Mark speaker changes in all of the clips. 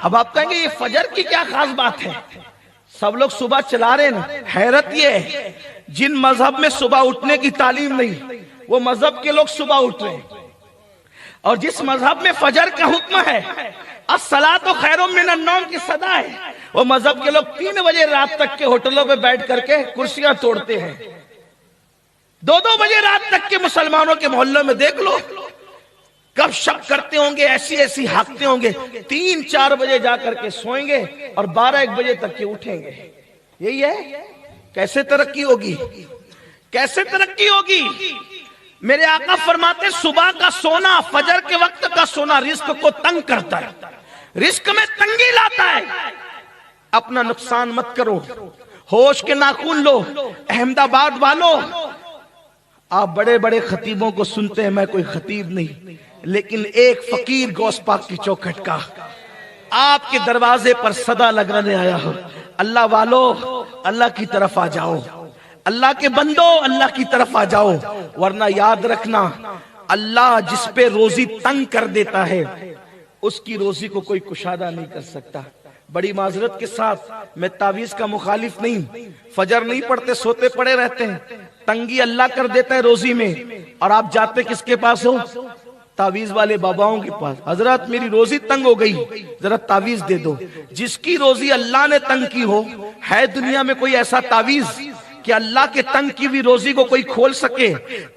Speaker 1: اب آپ کہیں گے یہ فجر کی کیا خاص بات ہے؟ سب لوگ صبح چلا رہے نا. حیرت یہ ہے جن مذہب میں صبح اٹھنے کی تعلیم نہیں وہ مذہب کے لوگ صبح اٹھ رہے ہیں، اور جس مذہب میں فجر کا حکم ہے الصلاۃ خیر من النوم کی صدا ہے، وہ مذہب کے لوگ 3 بجے رات تک کے ہوٹلوں پہ بیٹھ کر کے کرسیاں توڑتے ہیں. 2 بجے رات تک کے مسلمانوں کے محلوں میں دیکھ لو کب شب کرتے ہوں گے، ایسی ہاکتے ہوں گے. 3-4 بجے جا کر کے سوئیں گے اور 12-1 بجے تک کے اٹھیں گے. یہی ہے. کیسے ترقی ہوگی؟ کیسے ترقی ہوگی؟ میرے آقا فرماتے صبح کا سونا، فجر کے وقت کا سونا رزق کو تنگ کرتا ہے، رزق میں تنگی لاتا ہے. اپنا نقصان مت کرو، ہوش کے ناخن لو. احمد آباد والو، آپ بڑے بڑے خطیبوں کو سنتے ہیں، میں کوئی خطیب نہیں، لیکن ایک فقیر غوث پاک کی چوکھٹ کا آپ کے دروازے پر صدا لگانے آیا ہو. اللہ والو، اللہ کی طرف آ جاؤ، اللہ کے بندو اللہ کی طرف آ جاؤ، ورنہ یاد رکھنا اللہ جس پہ روزی تنگ کر دیتا ہے اس کی روزی کو کوئی کشادہ نہیں کر سکتا. بڑی معذرت کے ساتھ میں تعویذ کا مخالف نہیں، فجر نہیں پڑھتے سوتے پڑے رہتے ہیں، تنگی اللہ کر دیتا ہے روزی میں، اور آپ جاتے کس کے پاس ہو؟ تعویذ والے باباؤں کے پاس. حضرت میری روزی تنگ ہو گئی، ذرا تعویذ دے دو. جس کی روزی اللہ نے تنگ کی ہو، ہے دنیا میں کوئی ایسا تعویذ کہ اللہ کے تنگ کی بھی روزی کو کوئی کھول سکے؟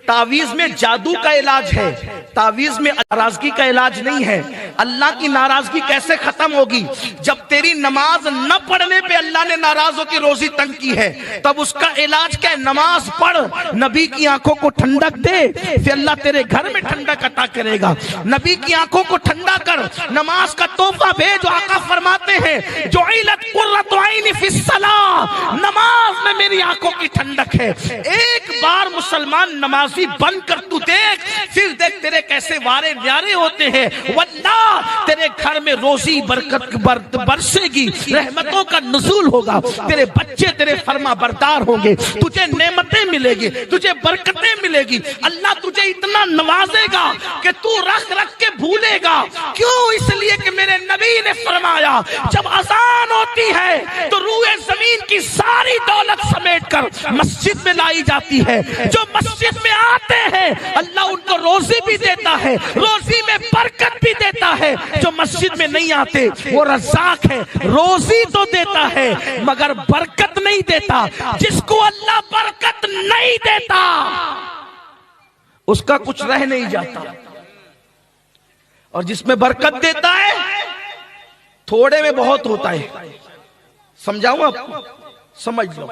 Speaker 1: تعویذ میں جادو کا علاج ہے، تعویذ میں ناراضگی کا علاج نہیں ہے. اللہ کی ناراضگی کیسے ختم ہوگی؟ جب تیری نماز نہ پڑھنے پہ اللہ نے ناراض ہو کے روزی تنگ کی ہے، تب اس کا علاج کیا ہے؟ نماز پڑھ، نبی کی آنکھوں کو ٹھنڈک دے، پھر اللہ تیرے گھر میں ٹھنڈک عطا کرے گا. نبی کی آنکھوں کو ٹھنڈا کر، نماز کا تحفہ بھیج. آقا فرماتے ہیں جعلت قرۃ عینی فی الصلاۃ، نماز میں میری آنکھوں کی ٹھنڈک ہے. ایک بار مسلمان نمازی بن کر تو دیکھ، پھر دیکھ تیرے کیسے وارے نیارے ہوتے ہیں. واللہ تیرے گھر میں روزی برکت برسے گی، رحمتوں کا نزول ہوگا، تیرے بچے تیرے فرما بردار ہوں گے، تجھے نعمتیں ملے گی، تجھے برکتیں ملے گی. اللہ تجھے اتنا نوازے گا کہ تو رکھ رکھ کے بھولے گا. کیوں؟ اس لیے کہ میرے نبی نے فرمایا جب اذان ہوتی ہے تو روئے زمین کی ساری دولت سمیٹ کر مسجد میں لائی جاتی ہے. جو مسجد میں آتے ہیں اللہ ان کو روزی بھی دیتا ہے، روزی میں برکت بھی دیتا ہے. جو مسجد میں نہیں آتے وہ رزاق ہے، روزی تو دیتا ہے مگر برکت نہیں دیتا. جس کو اللہ برکت نہیں دیتا اس کا کچھ رہ نہیں جاتا، اور جس میں برکت دیتا ہے تھوڑے میں بہت ہوتا ہے. سمجھاؤں آپ کو؟ سمجھ لو.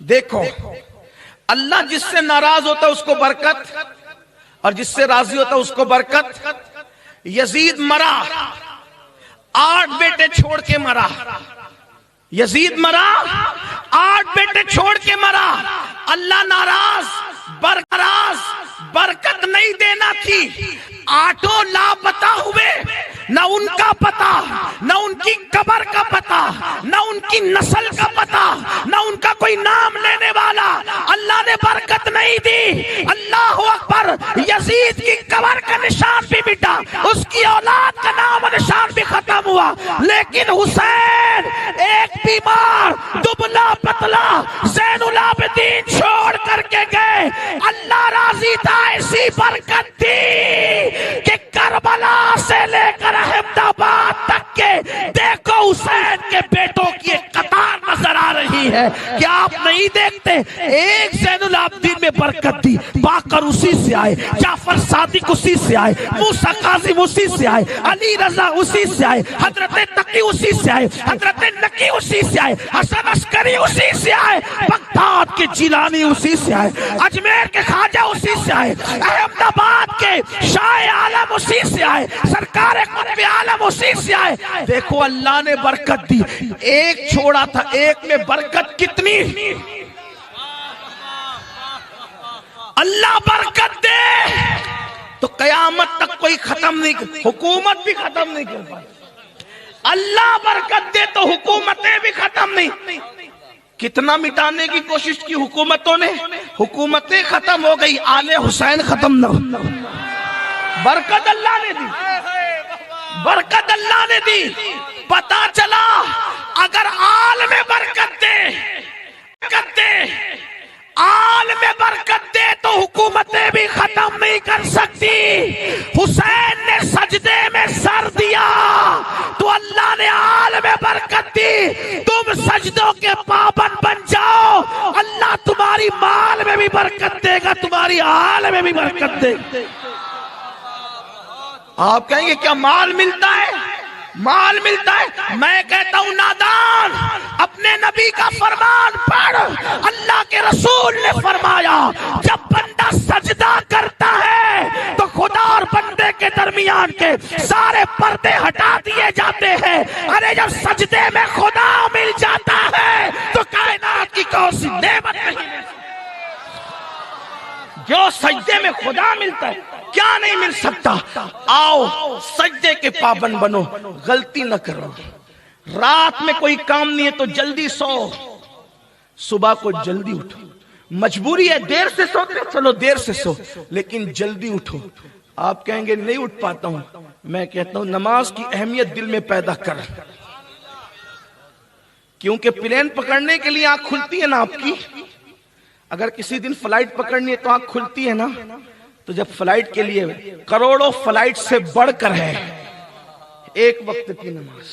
Speaker 1: دیکھو اللہ جس سے ناراض ہوتا ہے اس کو برکت، اور جس سے راضی ہوتا ہے اس کو برکت. یزید مرا، 8 بیٹے چھوڑ کے مرا. یزید مرا، 8 بیٹے چھوڑ کے مرا. اللہ ناراض، برکت نہیں دینا تھی. 8 لاپتہ ہوئے، نہ ان کا پتہ، نہ ان کی قبر کا پتہ، نہ ان کی نسل کا پتہ، نہ ان کا کوئی نام لینے والا. اللہ نے برکت نہیں دی. اللہ اکبر. یزید کی قبر کا نشان بھی مٹا، اس کی اولاد کا نام و نشان بھی ختم ہوا. لیکن حسین ایک بیمار دبلا پتلا زین العابدین چھوڑ کر کے گئے. اللہ راضی تھا، ایسی برکت دی کہ کربلا سے لے کر احمد آباد تک کے دیکھو حسین کے بیٹوں کی ایک قطار نظر آ رہی ہے. کیا آپ نہیں دیکھتے؟ ایک زین العابدین میں برکت دی، باقر اسی سے آئے، جعفر صادق اسی سے آئے، موسیٰ کاظم اسی سے آئے، علی رضا اسی سے آئے، حضرت تقی اسی سے آئے، حضرت نقی اسی سے آئے، حسن عسکری اسی سے آئے، بغداد کے جیلانی اسی سے آئے، اجمیر کے خواجہ اسی سے آئے، احمد آباد کے شاہ عالم اسی سے آئے، سرکار قطب عالم اسی سے آئے. دیکھو اللہ نے برکت دی. ایک چھوڑا تھا، ایک میں برکت کتنی. اللہ برکت دے تو قیامت تک کوئی ختم نہیں کر، حکومت بھی ختم نہیں کر پائے. اللہ برکت دے تو حکومتیں بھی ختم نہیں. کتنا مٹانے کی کوشش کی حکومتوں نے، حکومتیں ختم ہو گئی، آل حسین ختم نہ ہو. برکت اللہ نے دی، برکت اللہ نے دی. پتا چلا اگر عالم برکت دے عالم برکت دے تو حکومتیں بھی ختم نہیں کر سکتی. حسین نے سجدے میں سر دیا تو اللہ نے عالم برکت دی. تم سجدوں کے پابند بن جاؤ, اللہ تمہاری مال میں بھی برکت دے گا, تمہاری حال میں بھی برکت دے گا. آپ کہیں گے کیا مال ملتا ہے؟ مال ملتا ہے. میں کہتا ہوں نادان, اپنے نبی کا فرمان پڑھ. اللہ کے رسول نے فرمایا جب بندہ سجدہ کرتا ہے تو خدا اور بندے کے درمیان کے سارے پردے ہٹا دیے جاتے ہیں. ارے جب سجدے میں خدا مل جاتا ہے تو کائنات کی کون سی نعمت نہیں مل سکتی. جو سجدے میں خدا ملتا ہے کیا نہیں مل سکتا. آؤ سجدے کے پابند بنو, غلطی نہ کرو. رات میں کوئی کام نہیں ہے تو جلدی سو, صبح کو جلدی اٹھو. مجبوری ہے دیر سے سوتے, چلو دیر سے سو, لیکن جلدی اٹھو. آپ کہیں گے نہیں اٹھ پاتا ہوں. میں کہتا ہوں نماز کی اہمیت دل میں پیدا کر, کیونکہ پلین پکڑنے کے لیے آنکھ کھلتی ہے نا آپ کی. اگر کسی دن فلائٹ پکڑنی ہے تو آنکھ کھلتی ہے نا. تو جب فلائٹ کے لیے کروڑوں فلائٹ سے بڑھ کر ہے ایک وقت کی نماز,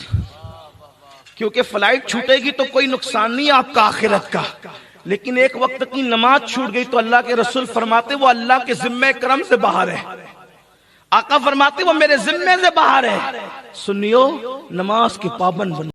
Speaker 1: کیونکہ فلائٹ چھوٹے گی تو کوئی نقصان نہیں آپ کا آخرت کا, لیکن ایک وقت کی نماز چھوٹ گئی تو اللہ کے رسول فرماتے وہ اللہ کے ذمہ کرم سے باہر ہے. آقا فرماتے وہ میرے ذمے سے باہر ہے. سنیو, نماز کے پابند بنو.